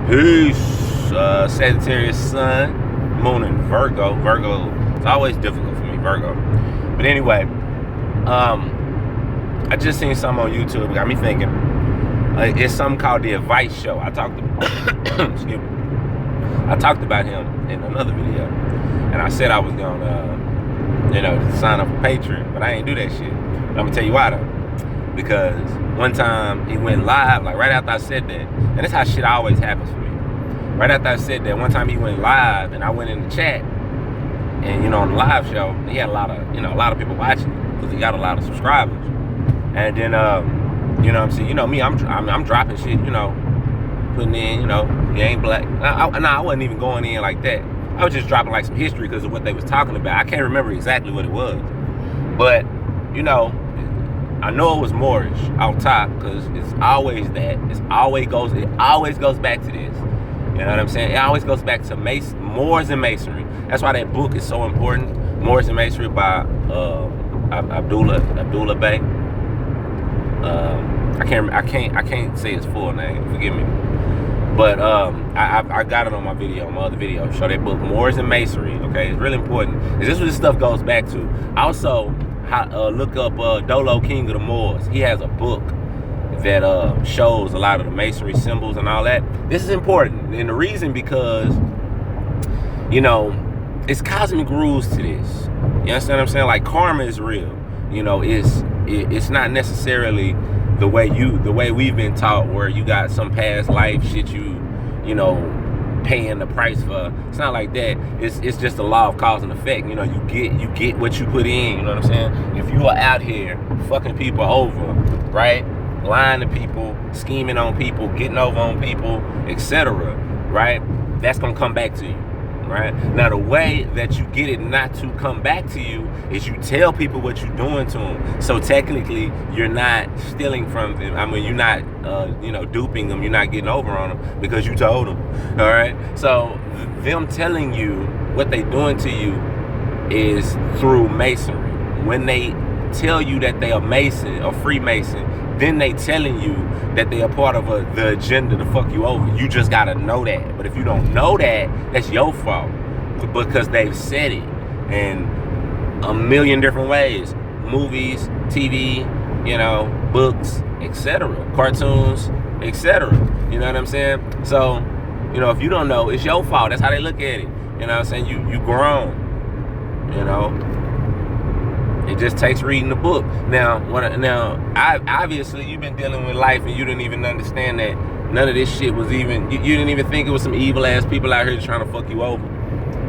Peace. Sagittarius sun, moon in Virgo. Virgo, it's always difficult for me, Virgo. But anyway, I just seen something on YouTube. It got me thinking. It's something called the Advice Show. I talked about him in another video, and I said I was gonna, sign up for Patreon, but I ain't do that shit. But I'm gonna tell you why though. Because one time he went live, like right after I said that, and that's how shit always happens for me. Right after I said that, one time he went live, and I went in the chat, and on the live show, he had a lot of people watching because he got a lot of subscribers. And then, what I'm saying, me, I'm dropping shit, putting in, he ain't black. I wasn't even going in like that. I was just dropping like some history because of what they was talking about. I can't remember exactly what it was, but I know it was Moorish out top because it's always that. It always goes back to this. You know what I'm saying? It always goes back to Moors and Masonry. That's why that book is so important. Moors and Masonry by Abdullah Bey. I can't say his full name. Forgive me. But I got it on my other video. Show that book, Moors and Masonry. Okay, it's really important. This is what this stuff goes back to. Also, look up Dolo, King of the Moors. He has a book that shows a lot of the masonry symbols and all that. This is important, and the reason because it's cosmic rules to this. You understand what I'm saying? Like karma is real. It's not necessarily the way we've been taught, where you got some past life shit paying the price for. It's not like that. It's just the law of cause and effect. You get what you put in. You know what I'm saying? If you are out here fucking people over, right, lying to people, scheming on people, getting over on people, etc., right, that's gonna come back to you. Right? Now, the way that you get it not to come back to you is you tell people what you're doing to them. So technically, you're not stealing from them. I mean, you're not, duping them. You're not getting over on them because you told them. All right? So them telling you what they doing to you is through masonry. When they tell you that they are Mason or Freemason, then they telling you that they are part of the agenda to fuck you over. You just gotta know that. But if you don't know that, that's your fault, because they've said it in a million different ways. Movies, TV, books, etc., cartoons, etc. You know what I'm saying? So, if you don't know, it's your fault. That's how they look at it. You know what I'm saying? You grown. It just takes reading the book. Now, obviously you've been dealing with life and you didn't even understand that none of this shit was even. You didn't even think it was some evil ass people out here trying to fuck you over.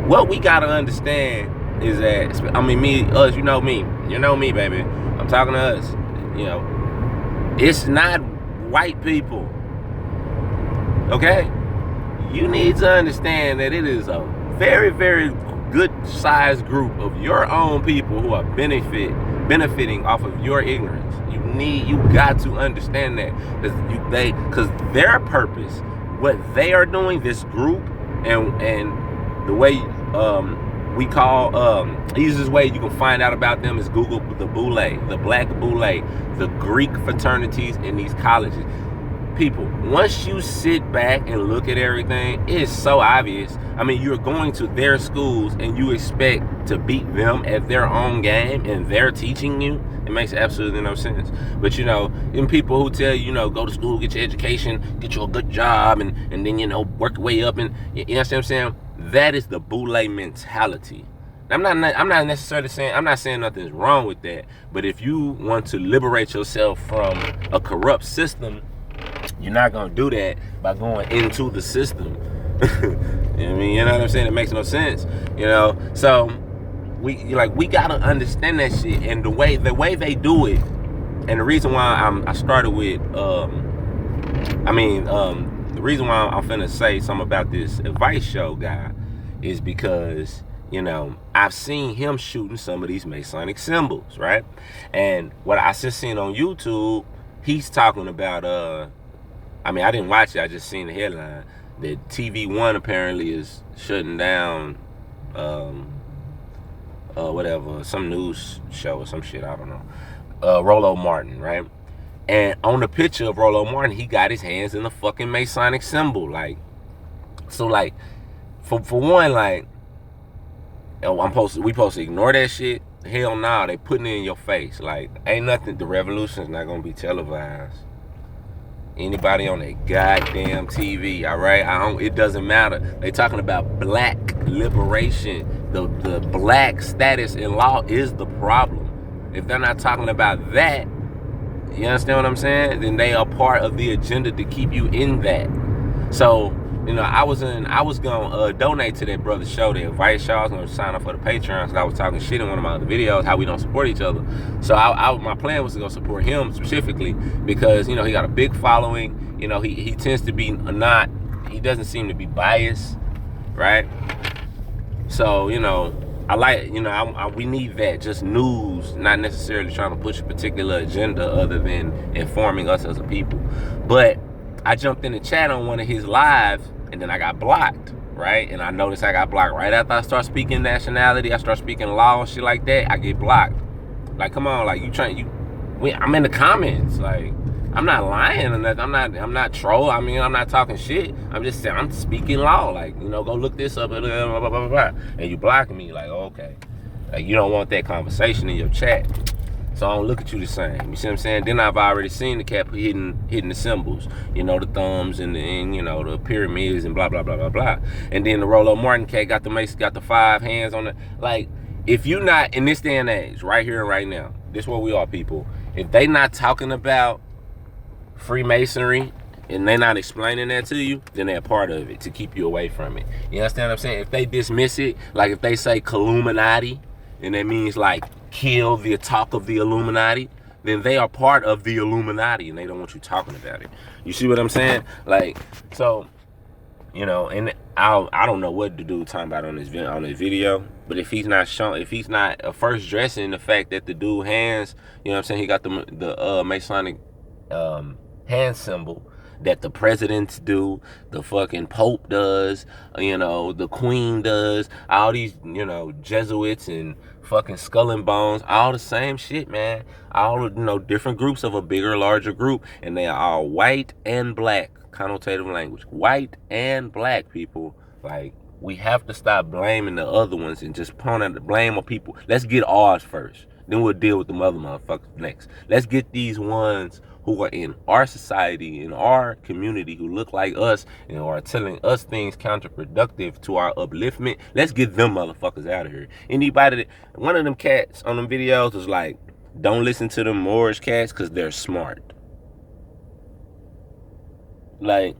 What we gotta understand is that, us, you know me, baby. I'm talking to us. It's not white people. Okay, you need to understand that it is a very, very good sized group of your own people who are benefiting off of your ignorance. You got to understand that, because their purpose, what they are doing, this group, and the way we call easiest way you can find out about them is Google the Boule, the Black Boule, the Greek fraternities in these colleges. People, once you sit back and look at everything, it's so obvious. You're going to their schools and you expect to beat them at their own game, and they're teaching you. It makes absolutely no sense. But them people who tell you, go to school, get your education, get you a good job, and then work your way up, and you know what I'm saying? That is the Boule mentality. I'm not necessarily saying, I'm not saying nothing's wrong with that, but if you want to liberate yourself from a corrupt system, you're not gonna do that by going into the system. You know what I'm saying? It makes no sense. So we gotta understand that shit, and the way they do it, and the reason why I started with the reason why I'm finna say something about this Advice Show guy is because I've seen him shooting some of these Masonic symbols, right? And what I just seen on YouTube, he's talking about I didn't watch it, I just seen the headline that TV1 apparently is shutting down whatever, some news show or some shit, I don't know. Rollo Martin, right? And on the picture of Rollo Martin, he got his hands in the fucking Masonic symbol. Like, So like, for one, like, we supposed to ignore that shit? Hell nah, they putting it in your face. Like, ain't nothing. The revolution's not gonna be televised. Anybody on a goddamn TV, all right? It doesn't matter. They talking about black liberation. The black status in law is the problem. If they're not talking about that, you understand what I'm saying? Then they are part of the agenda to keep you in that. So, you know, I was gonna donate to that brother's show, the advice show. I was gonna sign up for the Patreon because I was talking shit in one of my other videos how we don't support each other. So my plan was to go support him specifically because, you know, he got a big following. You know, he tends to be he doesn't seem to be biased, right? So, you know, I like, you know, we need that, just news, not necessarily trying to push a particular agenda other than informing us as a people. But I jumped in the chat on one of his lives and then I got blocked, right? And I noticed I got blocked right after I start speaking nationality, I start speaking law and shit like that, I get blocked. Like, come on, like, I'm in the comments, like, I'm not lying or nothing. I'm not troll. I mean, I'm not talking shit. I'm just saying, I'm speaking law. Like, you know, go look this up, blah, blah, blah, blah, blah. And you blocking me, like, okay. Like, you don't want that conversation in your chat. So I don't look at you the same. You see what I'm saying? Then I've already seen the cap hitting the symbols. You know, the thumbs and you know, the pyramids and blah, blah, blah, blah, blah. And then the Rollo Martin cat got the 5 hands on it. Like, if you not, in this day and age, right here and right now, this is where we are, people. If they not talking about Freemasonry and they're not explaining that to you, then they're a part of it to keep you away from it. You understand what I'm saying? If they dismiss it, like if they say Illuminati, and that means like kill the talk of the Illuminati, then they are part of the Illuminati and they don't want you talking about it. You see what I'm saying? Like, so, you know, and I don't know what the dude talking about on this video, but if he's not first dressing the fact that the dude hands, you know what I'm saying, he got the Masonic hand symbol that the presidents do, the fucking Pope does, you know, the Queen does, all these, you know, Jesuits and fucking Skull and Bones, all the same shit, man. All, you know, different groups of a bigger, larger group, and they are all white and black, connotative language. White and black, people. Like, we have to stop blaming the other ones and just pointing the blame on people. Let's get ours first. Then we'll deal with the other motherfuckers next. Let's get these ones who are in our society, in our community, who look like us and are telling us things counterproductive to our upliftment. Let's get them motherfuckers out of here. One of them cats on them videos was like, don't listen to them Moorish cats because they're smart. Like,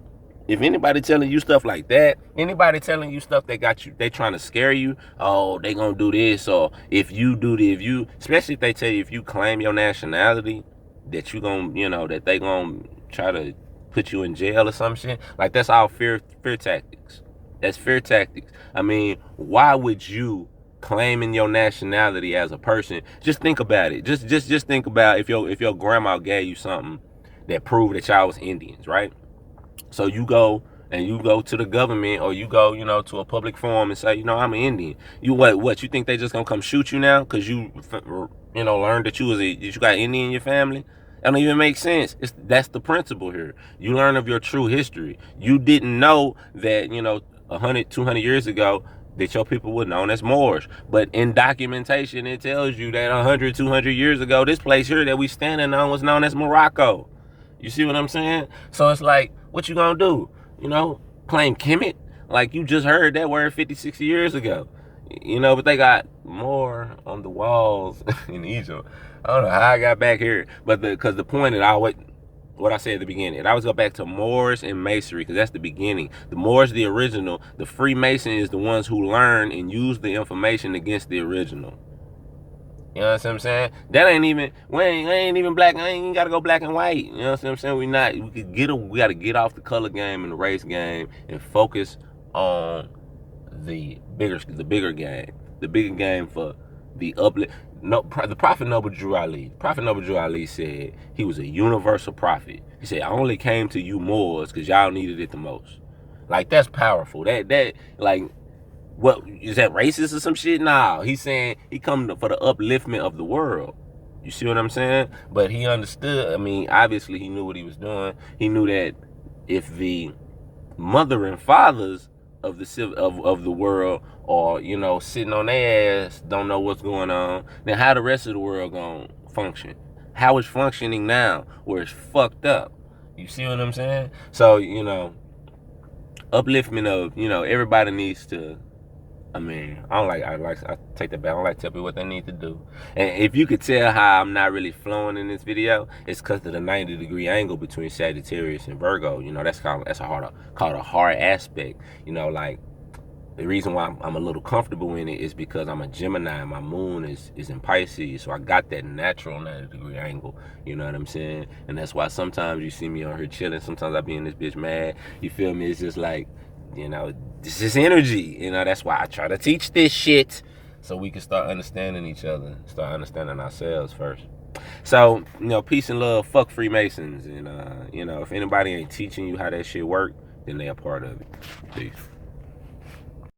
if anybody telling you stuff like that, anybody telling you stuff that got you, they trying to scare you, oh, they gonna do this, or especially if they tell you if you claim your nationality, that you gonna, you know, that they gonna try to put you in jail or some shit. Like, that's all fear tactics. That's fear tactics. I mean, why would you claiming your nationality as a person? Just think about it. Just think about if your grandma gave you something that proved that y'all was Indians, right? So you go to the government, or you go, you know, to a public forum and say, you know, I'm an Indian. You what? You think they just gonna come shoot you now because you know, learned that you got Indian in your family? That don't even make sense. That's the principle here. You learn of your true history. You didn't know that, you know, 100, 200 years ago that your people were known as Moors. But in documentation, it tells you that 100, 200 years ago, this place here that we standing on was known as Morocco. You see what I'm saying? So it's like, what you gonna do? You know, claim Kemet? Like, you just heard that word 50, 60 years ago. You know, but they got more on the walls in Egypt. I don't know how I got back here, but because the point that what I said at the beginning, I always go back to Moors and Masonry, because that's the beginning. The Moors, the original. The Freemason is the ones who learn and use the information against the original. You know what I'm saying? That ain't even, we ain't even black. I ain't even gotta go black and white. You know what I'm saying? We gotta get off the color game and the race game and focus on the bigger game. The bigger game for the uplift. No, the Prophet Noble Drew Ali. Prophet Noble Drew Ali said he was a universal prophet. He said, I only came to you Moors because y'all needed it the most. Like, that's powerful. That like, what is that, racist or some shit? Nah, he's saying he come for the upliftment of the world. You see what I'm saying? But he understood. I mean, obviously he knew what he was doing. He knew that if the mother and fathers of the world, or you know, sitting on their ass, don't know what's going on, then how the rest of the world gonna function? How it's functioning now, where it's fucked up. You see what I'm saying? So, you know, upliftment of, you know, everybody needs to, I take that back. I don't like to tell people what they need to do. And if you could tell how I'm not really flowing in this video, it's because of the 90-degree angle between Sagittarius and Virgo. You know, that's called a hard aspect. You know, like, the reason why I'm a little comfortable in it is because I'm a Gemini. My moon is in Pisces, so I got that natural 90-degree angle. You know what I'm saying? And that's why sometimes you see me on here chilling. Sometimes I be in this bitch mad. You feel me? It's just like, you know, this is energy. You know, that's why I try to teach this shit, so we can start understanding each other, start understanding ourselves first. So, you know, peace and love. Fuck Freemasons. And, you know, if anybody ain't teaching you how that shit work, then they a part of it. Peace.